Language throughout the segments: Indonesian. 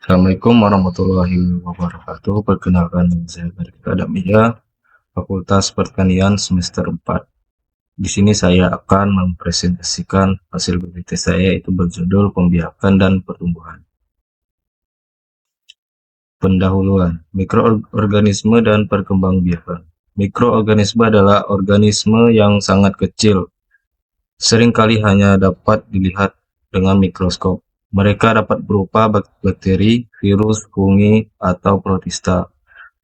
Assalamualaikum warahmatullahi wabarakatuh. Perkenalkan, saya Barik Adamia, Fakultas Pertanian semester 4. Di sini saya akan mempresentasikan hasil penelitian saya, yaitu berjudul Pembiakan dan Pertumbuhan. Pendahuluan, mikroorganisme dan perkembangbiakan. Mikroorganisme adalah organisme yang sangat kecil, seringkali hanya dapat dilihat dengan mikroskop. Mereka dapat berupa bakteri, virus, fungi, atau protista.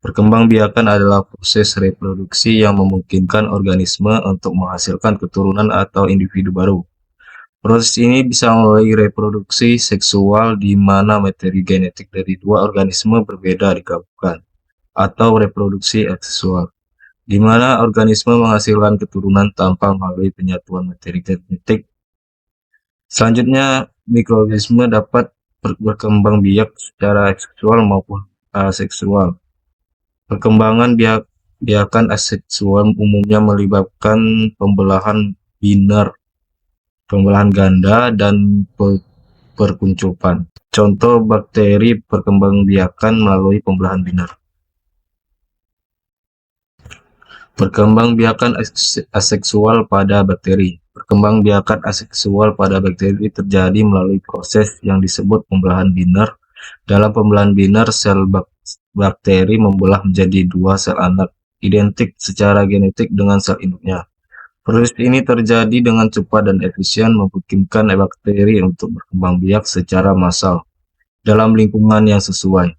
Perkembangbiakan adalah proses reproduksi yang memungkinkan organisme untuk menghasilkan keturunan atau individu baru. Proses ini bisa melalui reproduksi seksual di mana materi genetik dari dua organisme berbeda digabungkan, atau reproduksi aseksual, di mana organisme menghasilkan keturunan tanpa melalui penyatuan materi genetik. Selanjutnya, mikroorganisme dapat berkembang biak secara seksual maupun aseksual. Perkembangan biakan aseksual umumnya melibatkan pembelahan binar, pembelahan ganda, dan perkuncupan. Contoh bakteri perkembangbiakan melalui pembelahan binar. Perkembangbiakan aseksual pada bakteri. Perkembangbiakan aseksual pada bakteri terjadi melalui proses yang disebut pembelahan binar. Dalam pembelahan binar, sel bakteri membelah menjadi dua sel anak, identik secara genetik dengan sel induknya. Proses ini terjadi dengan cepat dan efisien, memungkinkan bakteri untuk berkembang biak secara massal dalam lingkungan yang sesuai.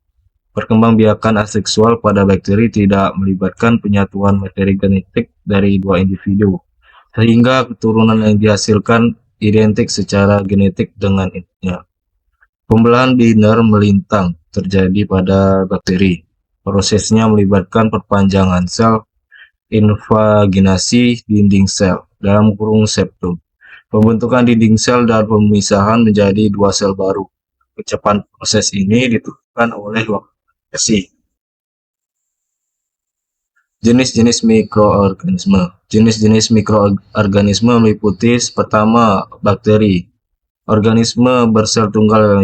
Perkembangbiakan aseksual pada bakteri tidak melibatkan penyatuan materi genetik dari dua individu, sehingga keturunan yang dihasilkan identik secara genetik dengan induknya. Pembelahan binar melintang terjadi pada bakteri. Prosesnya melibatkan perpanjangan sel, invaginasi dinding sel, dalam kurung septum, pembentukan dinding sel, dan pemisahan menjadi dua sel baru. Kecepatan proses ini ditentukan oleh waktu. Jenis-jenis mikroorganisme. Jenis-jenis mikroorganisme meliputi pertama, bakteri. Organisme bersel tunggal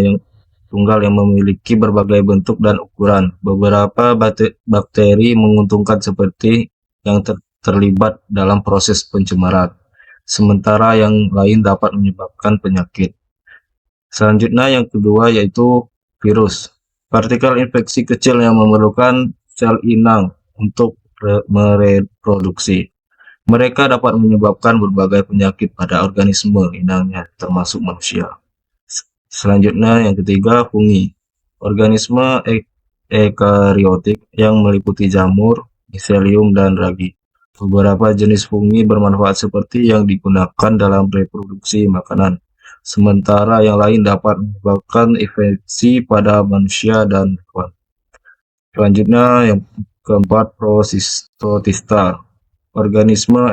yang memiliki berbagai bentuk dan ukuran. Beberapa bakteri menguntungkan seperti yang terlibat dalam proses pencemaran, sementara yang lain dapat menyebabkan penyakit. Selanjutnya yang kedua yaitu virus. Partikel infeksi kecil yang memerlukan sel inang untuk mereproduksi. Mereka dapat menyebabkan berbagai penyakit pada organisme inangnya, termasuk manusia. Selanjutnya yang ketiga, fungi. Organisme ekariotik yang meliputi jamur, miselium, dan ragi. Beberapa jenis fungi bermanfaat seperti yang digunakan dalam reproduksi makanan, sementara yang lain dapat menyebabkan infeksi pada manusia dan hewan. Selanjutnya yang keempat, protista. Organisme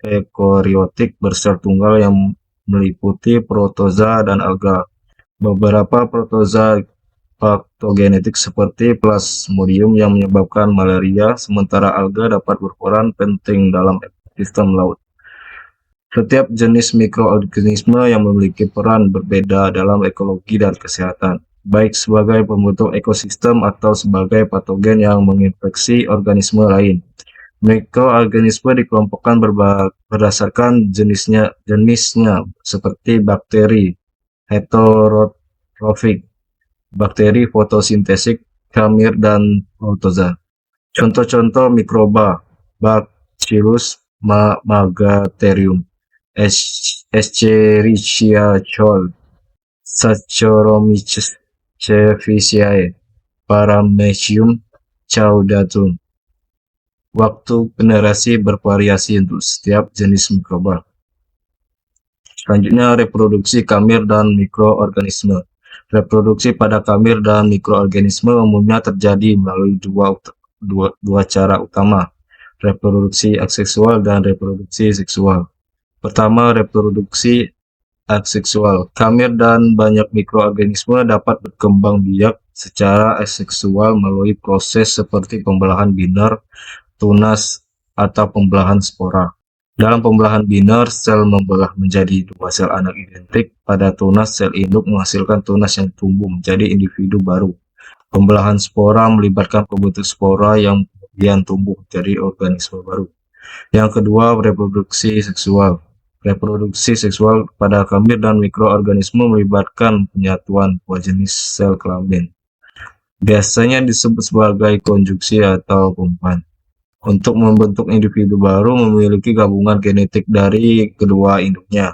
ekariotik bersel tunggal yang meliputi protoza dan alga. Beberapa protoza patogenetik seperti plasmodium yang menyebabkan malaria, sementara alga dapat berperan penting dalam ekosistem laut. Setiap jenis mikroorganisme yang memiliki peran berbeda dalam ekologi dan kesehatan, baik sebagai pembentuk ekosistem atau sebagai patogen yang menginfeksi organisme lain. Mikroorganisme dikelompokkan berdasarkan jenisnya seperti bakteri heterotropik, bakteri fotosintetik, kamir, dan protoza. Contoh-contoh mikroba: Bacillus magatherium, Escherichia coli, Saccharomyces cerevisiae, Paramecium caudatum. Waktu generasi bervariasi untuk setiap jenis mikroba. Selanjutnya, reproduksi kamir dan mikroorganisme. Reproduksi pada kamir dan mikroorganisme umumnya terjadi melalui dua cara utama, reproduksi aseksual dan reproduksi seksual. Pertama, reproduksi aseksual. Kamir dan banyak mikroorganisme dapat berkembang biak secara aseksual melalui proses seperti pembelahan binar, tunas, atau pembelahan spora. Dalam pembelahan biner, sel membelah menjadi dua sel anak identik. Pada tunas, sel induk menghasilkan tunas yang tumbuh menjadi individu baru. Pembelahan spora melibatkan pembentuk spora yang kemudian tumbuh menjadi organisme baru. Yang kedua, reproduksi seksual. Reproduksi seksual pada kamir dan mikroorganisme melibatkan penyatuan dua jenis sel kelamin. Biasanya disebut sebagai konjungsi atau pempahan. Untuk membentuk individu baru memiliki gabungan genetik dari kedua induknya.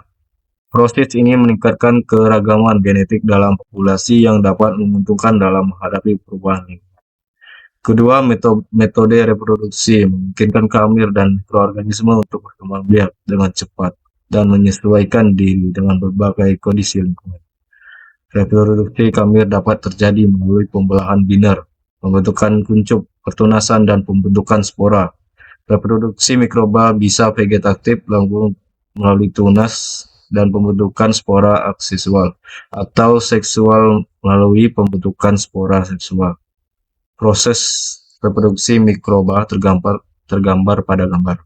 Proses ini meningkatkan keragaman genetik dalam populasi yang dapat menguntungkan dalam menghadapi perubahan lingkungan. Kedua, metode reproduksi memungkinkan kamir dan mikroorganisme untuk berkembang biak dengan cepat dan menyesuaikan diri dengan berbagai kondisi lingkungan. Reproduksi kamir dapat terjadi melalui pembelahan biner, pembentukan kuncup, pertunasan, dan pembentukan spora. Reproduksi mikroba bisa vegetatif melalui tunas dan pembentukan spora aseksual, atau seksual melalui pembentukan spora seksual. Proses reproduksi mikroba tergambar pada gambar.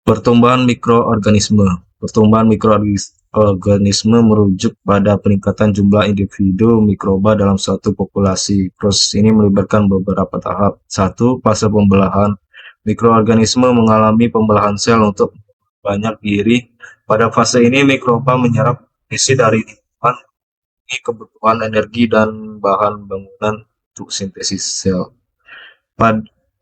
Pertumbuhan mikroorganisme. Pertumbuhan mikroorganisme merujuk pada peningkatan jumlah individu mikroba dalam suatu populasi. Proses ini melibatkan beberapa tahap. 1. Fase pembelahan. Mikroorganisme mengalami pembelahan sel untuk banyak diri. Pada fase ini mikroba menyerap isi dari lingkungan, kebutuhan energi dan bahan bangunan untuk sintesis sel.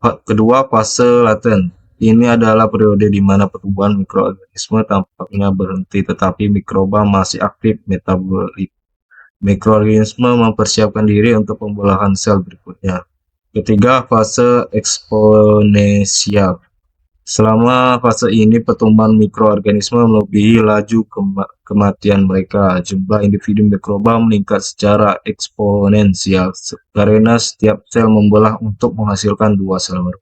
Kedua, fase laten. Ini adalah periode di mana pertumbuhan mikroorganisme tampaknya berhenti, tetapi mikroba masih aktif metabolik. Mikroorganisme mempersiapkan diri untuk pembelahan sel berikutnya. Ketiga, fase eksponensial. Selama fase ini, pertumbuhan mikroorganisme melebihi laju kematian mereka. Jumlah individu mikroba meningkat secara eksponensial karena setiap sel membelah untuk menghasilkan dua sel baru.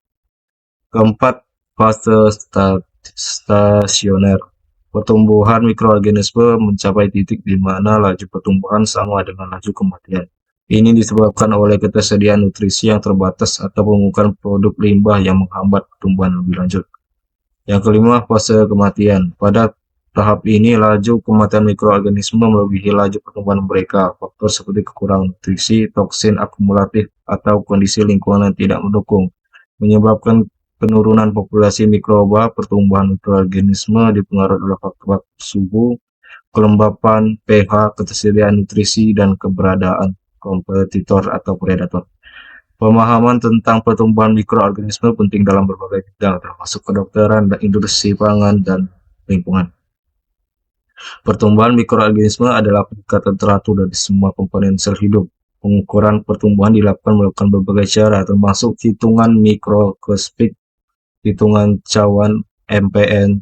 Keempat, fase stasioner. Pertumbuhan mikroorganisme mencapai titik di mana laju pertumbuhan sama dengan laju kematian. Ini disebabkan oleh ketersediaan nutrisi yang terbatas atau pembukaan produk limbah yang menghambat pertumbuhan lebih lanjut. Yang kelima, fase kematian. Pada tahap ini, laju kematian mikroorganisme melebihi laju pertumbuhan mereka. Faktor seperti kekurangan nutrisi, toksin akumulatif, atau kondisi lingkungan yang tidak mendukung menyebabkan penurunan populasi mikroba. Pertumbuhan mikroorganisme dipengaruhi oleh faktor suhu, kelembapan, pH, ketersediaan nutrisi, dan keberadaan kompetitor atau predator. Pemahaman tentang pertumbuhan mikroorganisme penting dalam berbagai bidang, termasuk kedokteran, dan industri pangan, dan lingkungan. Pertumbuhan mikroorganisme adalah peningkatan teratur dari semua komponen sel hidup. Pengukuran pertumbuhan dilakukan melalui berbagai cara, termasuk hitungan mikroskopik, hitungan cawan, MPN,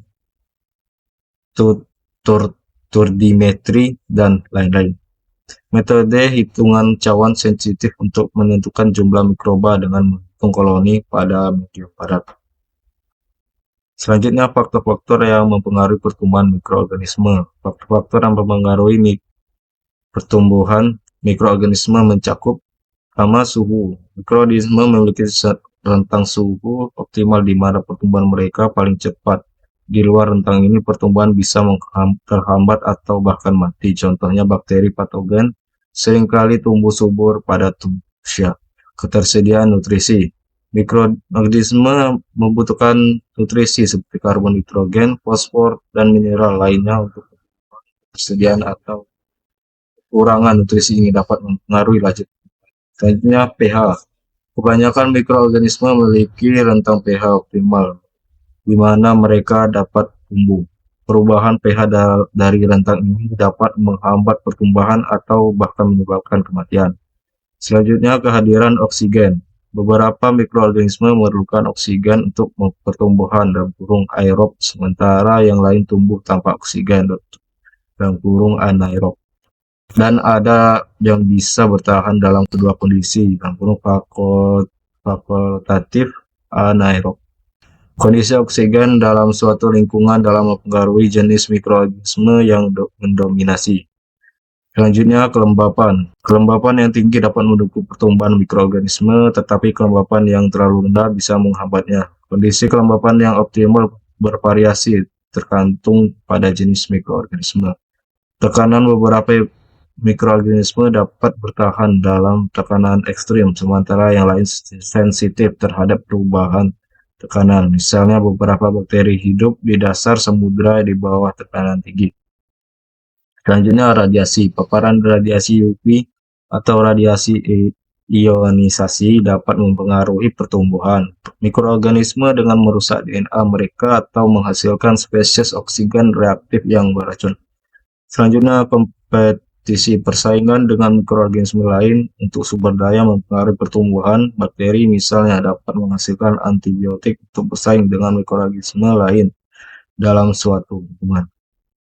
turdimetri, dan lain-lain. Metode hitungan cawan sensitif untuk menentukan jumlah mikroba dengan menghitung koloni pada medium padat. Selanjutnya, faktor-faktor yang mempengaruhi pertumbuhan mikroorganisme. Faktor-faktor yang mempengaruhi pertumbuhan mikroorganisme mencakup pertama, suhu. Mikroorganisme memiliki rentang suhu optimal di mana pertumbuhan mereka paling cepat. Di luar rentang ini, pertumbuhan bisa terhambat atau bahkan mati. Contohnya, bakteri patogen seringkali tumbuh subur pada manusia. Ketersediaan nutrisi. Mikroorganisme membutuhkan nutrisi seperti karbon, nitrogen, fosfor, dan mineral lainnya untuk ketersediaan atau kekurangan nutrisi ini dapat mempengaruhi laju. Selanjutnya, pH. Kebanyakan mikroorganisme memiliki rentang pH optimal, di mana mereka dapat tumbuh. Perubahan pH dari rentang ini dapat menghambat pertumbuhan atau bahkan menyebabkan kematian. Selanjutnya, kehadiran oksigen. Beberapa mikroorganisme memerlukan oksigen untuk pertumbuhan dalam kurung aerob, sementara yang lain tumbuh tanpa oksigen dalam kurung anaerob. Dan ada yang bisa bertahan dalam kedua kondisi, dalam kurung fakultatif anaerob. Kondisi oksigen dalam suatu lingkungan dalam mempengaruhi jenis mikroorganisme yang mendominasi. Selanjutnya, kelembapan. Kelembapan yang tinggi dapat mendukung pertumbuhan mikroorganisme, tetapi kelembapan yang terlalu rendah bisa menghambatnya. Kondisi kelembapan yang optimal bervariasi tergantung pada jenis mikroorganisme. Tekanan beberapa mikroorganisme dapat bertahan dalam tekanan ekstrim, sementara yang lain sensitif terhadap perubahan tekanan. Misalnya beberapa bakteri hidup di dasar samudra di bawah tekanan tinggi. Selanjutnya radiasi. Paparan radiasi UV atau radiasi ionisasi dapat mempengaruhi pertumbuhan mikroorganisme dengan merusak DNA mereka atau menghasilkan spesies oksigen reaktif yang beracun. Selanjutnya, kompetisi persaingan dengan mikroorganisme lain untuk sumber daya mempengaruhi pertumbuhan. Bakteri misalnya dapat menghasilkan antibiotik untuk bersaing dengan mikroorganisme lain dalam suatu hubungan.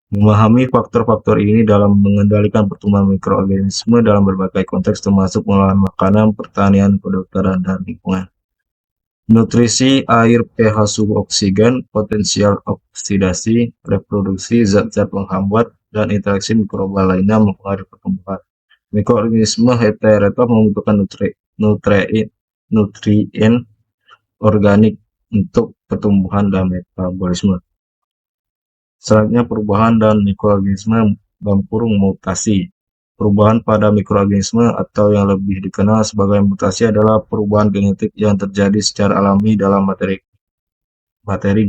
Memahami faktor-faktor ini dalam mengendalikan pertumbuhan mikroorganisme dalam berbagai konteks termasuk pengolahan makanan, pertanian, kedokteran, dan lingkungan. Nutrisi air, pH suhu oksigen, potensial oksidasi, reproduksi, zat-zat penghambat, dan interaksi mikroba lainnya mempengaruhi pertumbuhan. Mikroorganisme heterotrof membutuhkan nutrien organik untuk pertumbuhan dan metabolisme. Selanjutnya perubahan dan mikroorganisme mutasi. Perubahan pada mikroorganisme atau yang lebih dikenal sebagai mutasi adalah perubahan genetik yang terjadi secara alami dalam materi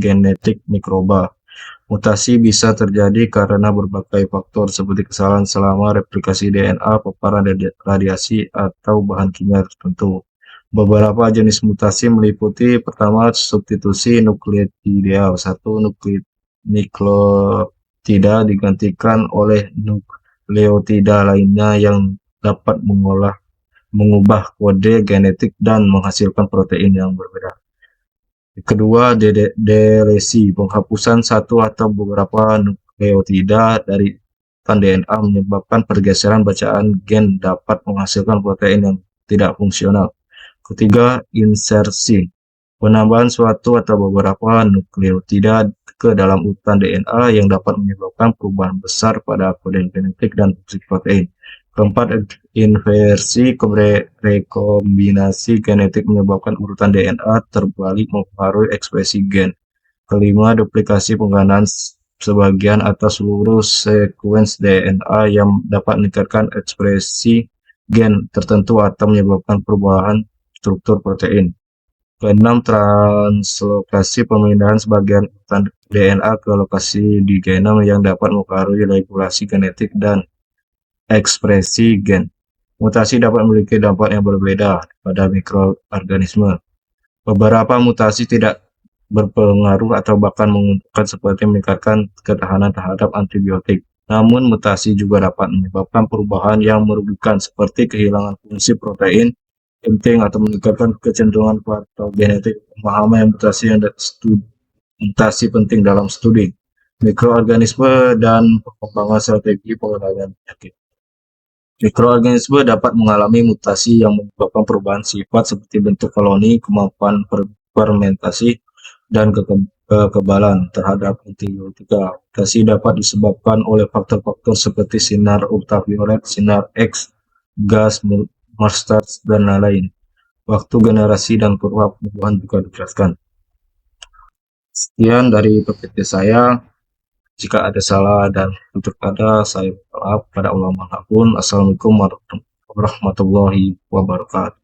genetik mikroba. Mutasi bisa terjadi karena berbagai faktor seperti kesalahan selama replikasi DNA, paparan radiasi, atau bahan kimia tertentu. Beberapa jenis mutasi meliputi pertama substitusi nukleotida. Satu nukleotida digantikan oleh nukleotida lainnya yang dapat mengubah kode genetik dan menghasilkan protein yang berbeda. Kedua, delesi, penghapusan satu atau beberapa nukleotida dari DNA menyebabkan pergeseran bacaan gen dapat menghasilkan protein yang tidak fungsional. Ketiga, insersi, penambahan suatu atau beberapa nukleotida ke dalam urutan DNA yang dapat menyebabkan perubahan besar pada kode genetik dan fungsi protein. Keempat, inversi, rekombinasi genetik menyebabkan urutan DNA terbalik mempengaruhi ekspresi gen. Kelima, duplikasi penggandaan sebagian atau seluruh sekuens DNA yang dapat meningkatkan ekspresi gen tertentu atau menyebabkan perubahan struktur protein. Keenam, translokasi, pemindahan sebagian urutan DNA ke lokasi di genom yang dapat mempengaruhi regulasi genetik dan ekspresi gen. Mutasi dapat memiliki dampak yang berbeda pada mikroorganisme. Beberapa mutasi tidak berpengaruh atau bahkan menguntungkan seperti meningkatkan ketahanan terhadap antibiotik. Namun mutasi juga dapat menyebabkan perubahan yang merugikan seperti kehilangan fungsi protein penting atau meningkatkan kecenderungan patogenetik. Pemahaman mutasi penting dalam studi mikroorganisme dan pengembangan strategi pengendalian penyakit. Mikroorganisme dapat mengalami mutasi yang menyebabkan perubahan sifat seperti bentuk koloni, kemampuan fermentasi, dan kekebalan terhadap antibiotika. Mutasi dapat disebabkan oleh faktor-faktor seperti sinar ultraviolet, sinar X, gas, mustard, dan lain-lain. Waktu generasi dan kurva perubahan juga dijelaskan. Sekian dari PPT saya. Jika ada salah dan untuk ada, saya maaf pada ulama pun. Assalamualaikum warahmatullahi wabarakatuh.